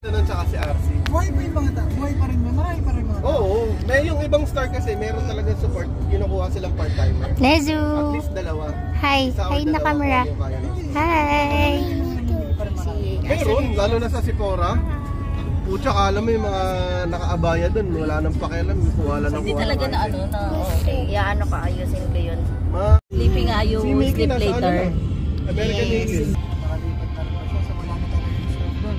Nun tsaka si RC. Buhay pa yung mga buhay pa rin mo. Marami pa rin mga Oo. May yung ibang star kasi meron talagang support. Kinukuha silang part-timer. Nezu. At least dalawa. Hi. Hi na camera. Hi. Meron, lalo na sa Sephora. Pucha, alam mo yung mga nakaabaya dun. Wala nang pakialam. Kuha lang ng Hindi talaga na ano na okay. Ano ka, ayusin ko yun. Sleeping nga yung sleep later. American Eagle. nakalipat na rin pa siya. So wala na talaga yung serve doon.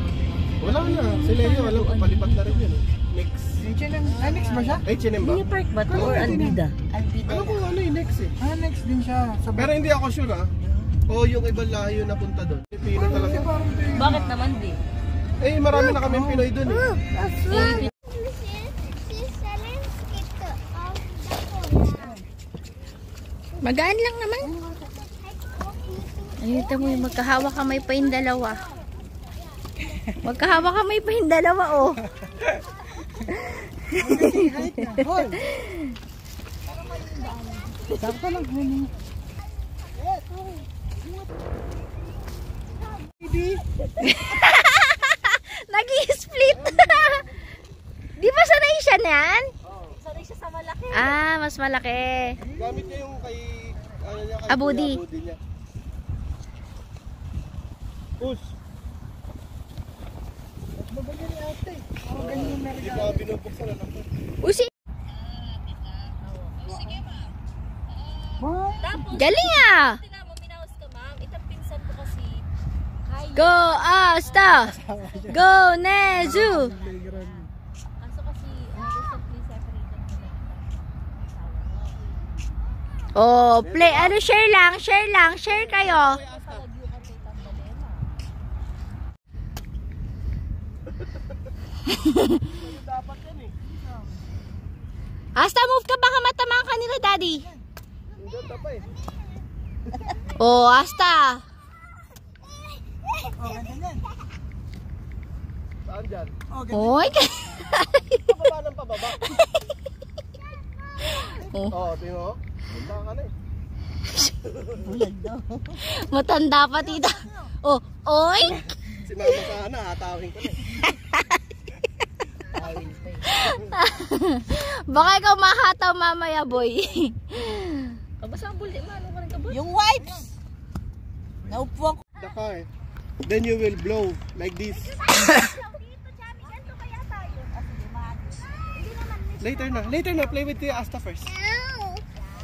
Wala na. Sila yun. Alam ko, palipat na rin yun. Next. H&M. Next ba siya? H&M ba? New Park ba ito? Or Albida? Albida. Alam ko ano yung next eh. Next din siya. Pero hindi ako sure o yung ibang layo na punta doon. Pilipino talaga. Bakit naman di? Eh, marami na kaming Pinoy doon eh. Magaan lang naman. Ayun mo yung magkahawa kamay pa yung dalawa. Magkahawa kamay pa yung dalawa, oh. Sakto lang. Baby. Nag-i-split. Di ba sanay siya niyan? Sanay siya sa malaki. Mas malaki. Gamit niya yung kay ano niya, kay Abudi. Abudi niya. Push. Mabagyan ni ate. Ganyan yung Hindi pa binubuksan na lang. Usi. Galing ah. Tingnan mo, minawas ka ma'am. Itang pinsan ko kasi. Go Asta. Go Nezu. Kaso kasi recently separated ko na. Oh, play. Ano, share lang. Share kayo. Dapat yan eh. Asta, move ka. Baka matamaan ka nila, daddy. Hindi pa eh. Oh, Asta. Saan dyan? Oy. Pababa ng pababa. Oh. Oo, tingnan mo. Punta ka na eh. Matanda pa, tita. Oh, oy. Si mama sana, hatawin ko na eh. Baka ikaw mahataw mamaya, boy. Kabasa ang buldi, ano ka rin ka ba? Yung wipes. Naupo ako. The car. Then you will blow like this. Later na. Play with Tia Asta first.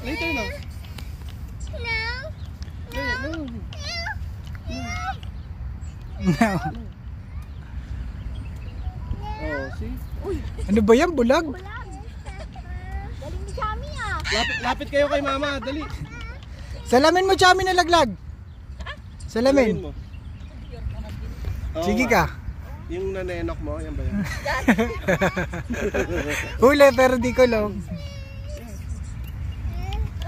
Later na. No. Oh, see? Ano ba yan? Bulag? Galing ni Chami ah. Lapit kayo kay mama, dali. Salamin mo, Chami, na laglag. Salamin. mo. Sige ka. Yung nanenok mo, yan ba yan? Huli pero di ko lang.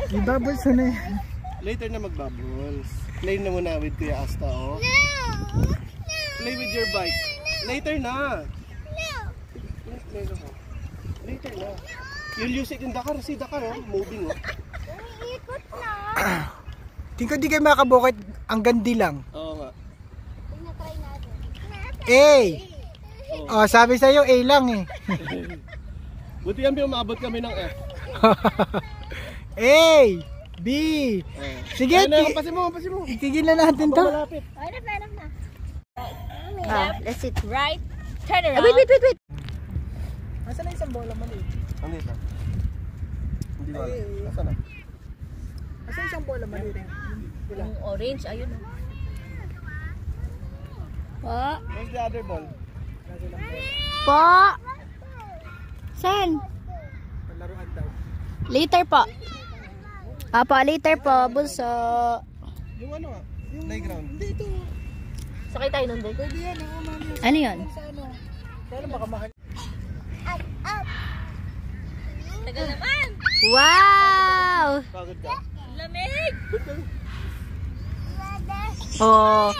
Ibabals na yan. Later na magbubbles. Play na muna with Kuya Asta, oh. Play with your bike. Later na. Later na. You'll use it in Dakar. See Dakar, oh. Moving, oh. Ikot na. Tingin ko di kayo makabukit. Ang gandi lang. Oo nga. Try natin. A! Oh, sabi sa'yo A lang eh. Buti yan, umabot kami ng F. A! B! Sige, Pasin mo. itigil na natin to. Malapit. Enough na. Let's sit right. Turn around. Wait. Nasaan na isang bola maliit? Andito. Hindi ba? Nasaan na? Nasaan isang bola maliit? Yung orange, ayun. Po. Where's the other ball? Po. Sen. Laruan daw. Later po. Apo, later po. Bulso. Yung ano nga? Yung playground. Hindi ito. Sakay tayo nun din. Pwede yan. Ano yun? Sa ano? Kaya baka mahal. Tagal naman. Wow! Pagod ka? Lamig. Ba't ka? Oh,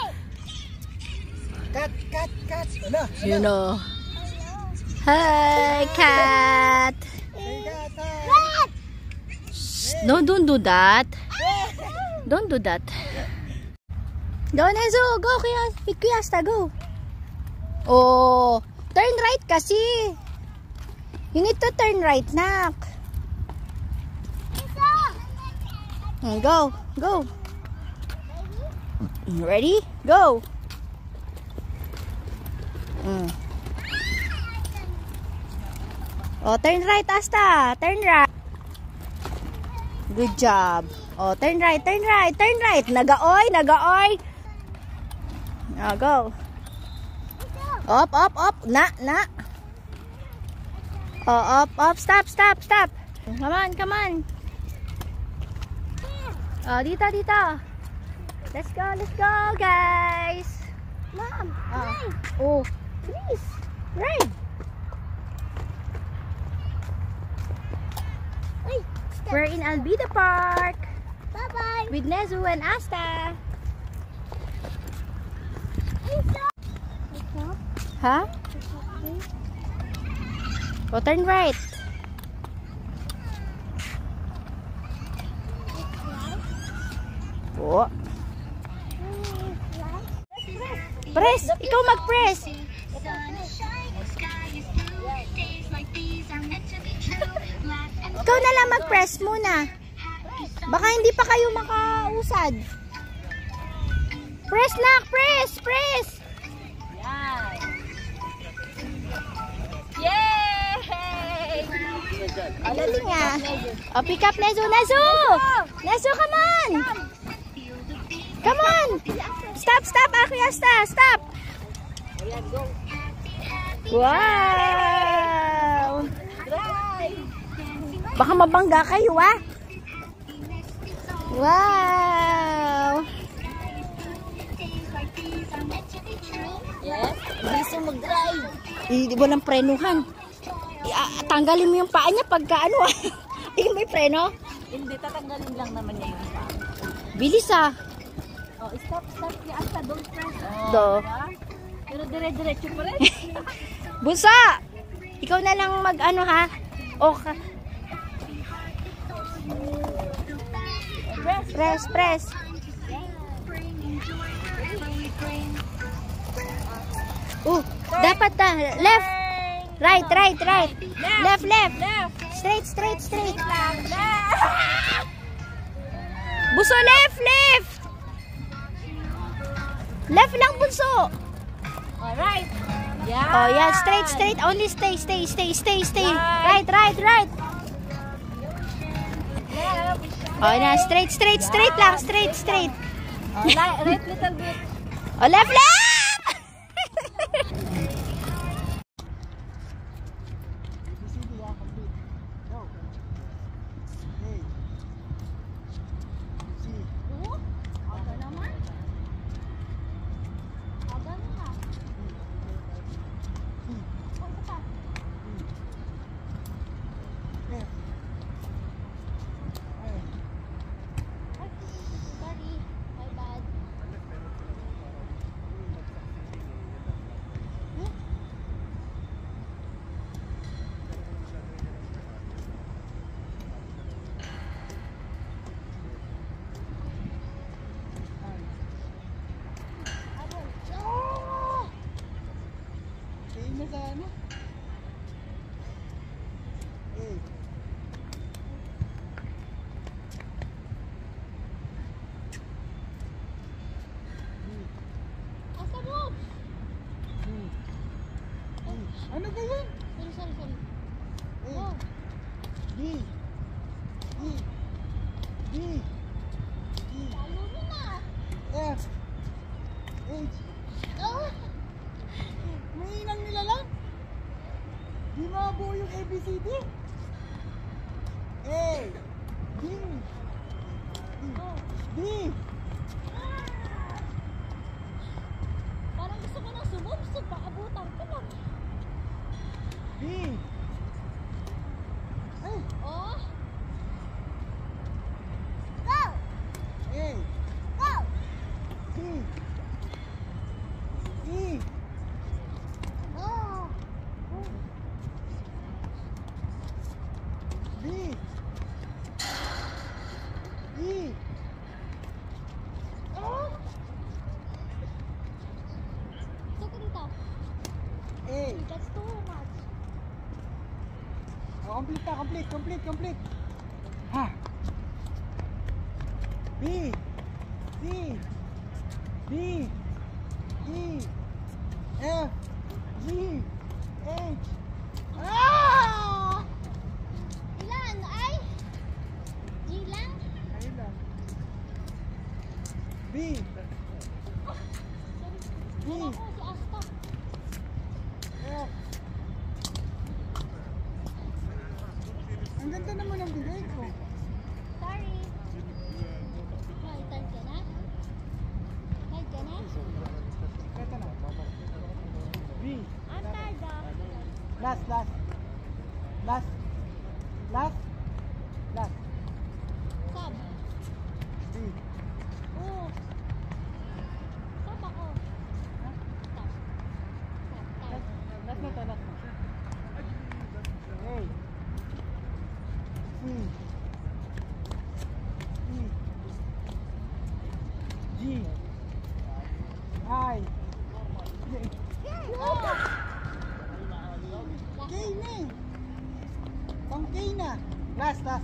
Cut. Ano? you know. Hi, cat. Shh, don't do that. Don't do that. Go, Nezu. Go, Kuya. With Kuya Asta, go. Oh, turn right kasi. You need to turn right, nak. Go, go. Ready? Go. Oh, turn right, Asta. Turn right. Good job. Oh, turn right, turn right, turn right. Nagaoy, nagaoy. Now go. Up, up, up. Na. Oh, up. Stop. Come on. Oh, dito. Let's go, guys. Mom, Oh, please. Ride. We're in Alvida Park. bye-bye. With Nezu and Asta. Huh? Oh, turn right. Oh. Press! Ikaw mag-press! Ikaw na lang mag-press muna. Baka hindi pa kayo makausad. Press na! Press! Yay! Ang galing nga. Oh, pick up Nezu! Nezu, come on! Come on! Stop! Asta! Stop! Wow! Baka mabangga kayo, ah! Wow! Yes? Bilis yung mag-drive. Walang prenuhan. Tanggalin mo yung paa niya pagka ano, ah. May preno? Hindi, tatanggalin lang naman niya yung pa. Bilis, ah. Oh, stop. Ya, Asta, don't press. Do. Pero dire-diretso pa rin. Bunso! Ikaw na lang mag-ano, ha? Okay. Press. Dapat left. Right. Left. Straight. Bunso, left. Left lang, Bunso. Alright. Yeah. Oh, yeah, straight. Only stay. Right. Left. Oh, na, straight lang, straight. Oh, right little bit. Oh, left. Ano ba yun? Sorry. Oh. D. Lalo mo na. F. H. Oh. May inang nilalang? Di mabuo yung ABCD? A. D. D. Parang gusto ko nang sumubsog. Paabutan ko lang. D. Ay. Oh. Go. A. Go. C. E. Oh. B. E. Oh. Saan ka dito? That's too much. Oh, complete. Ha. B. C. D. E. F. G. H. Ah! Ilan? Ay? G lang? Ayun lang. B. D. Ako si Asta. F. Ang ganda naman ang bigay ko. Sorry. May time ka na? Time ka na? Ito na. B. I'm tired ah. Last. Sab. B. Oo. Sab ako. Sab. Sab. Tired. Last na to. A. C. E. G. I. Oh! K na eh. Pang K na. Last. A.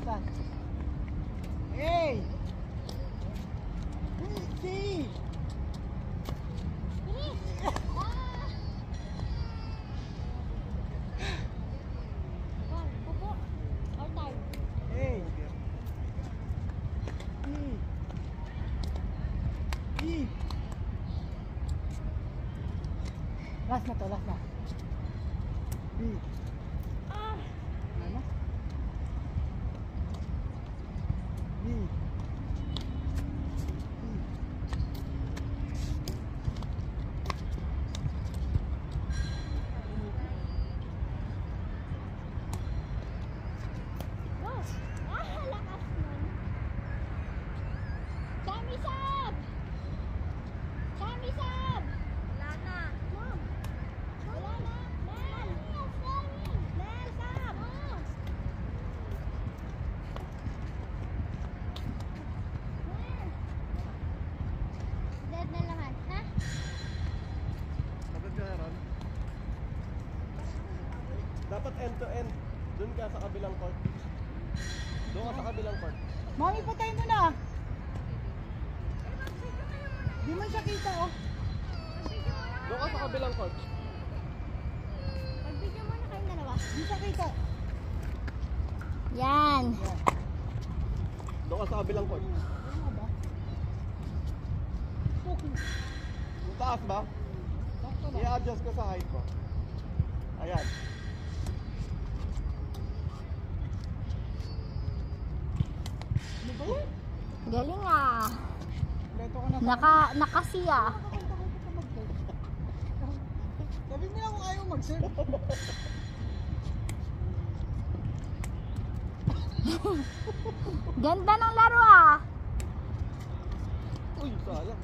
C. Bilis! Ah! One, pupo. Or tired? A. E. Last na. B. Ah! Ano? B. Go! Ah, lakas nun. Sammy Sab! Sammy Sab! Wala na. Mom! Wala na. Mel! Mel Sab! Mel! Dead na lahat, ha? Kapag ka Ron. Dapat end to end. Doon ka sa kabilang court. Doon ka sa kabilang court. Mami, patay mo na. Di man siya kita, oh. Doon ka sa kabilang court. Pag-video mo na kayong dalawa. Di siya kita. Yan. Doon ka sa kabilang court. Ano ba? Okay. Yung taas ba? Sakto na. I-adjust ko sa height ko. Ayan. Ano ba yun? Galing ah. Leto ko na. Nakasiya. Sabi mo na kung ayaw mag-serve. Ganda ng laro ah. Uy, sayang.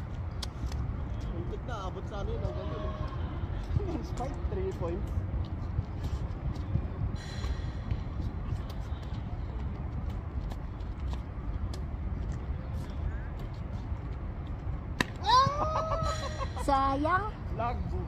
Muntik na, abot sa ano yun. Ang ganda yun. Spike, 3 points. Sayang. Lagbo.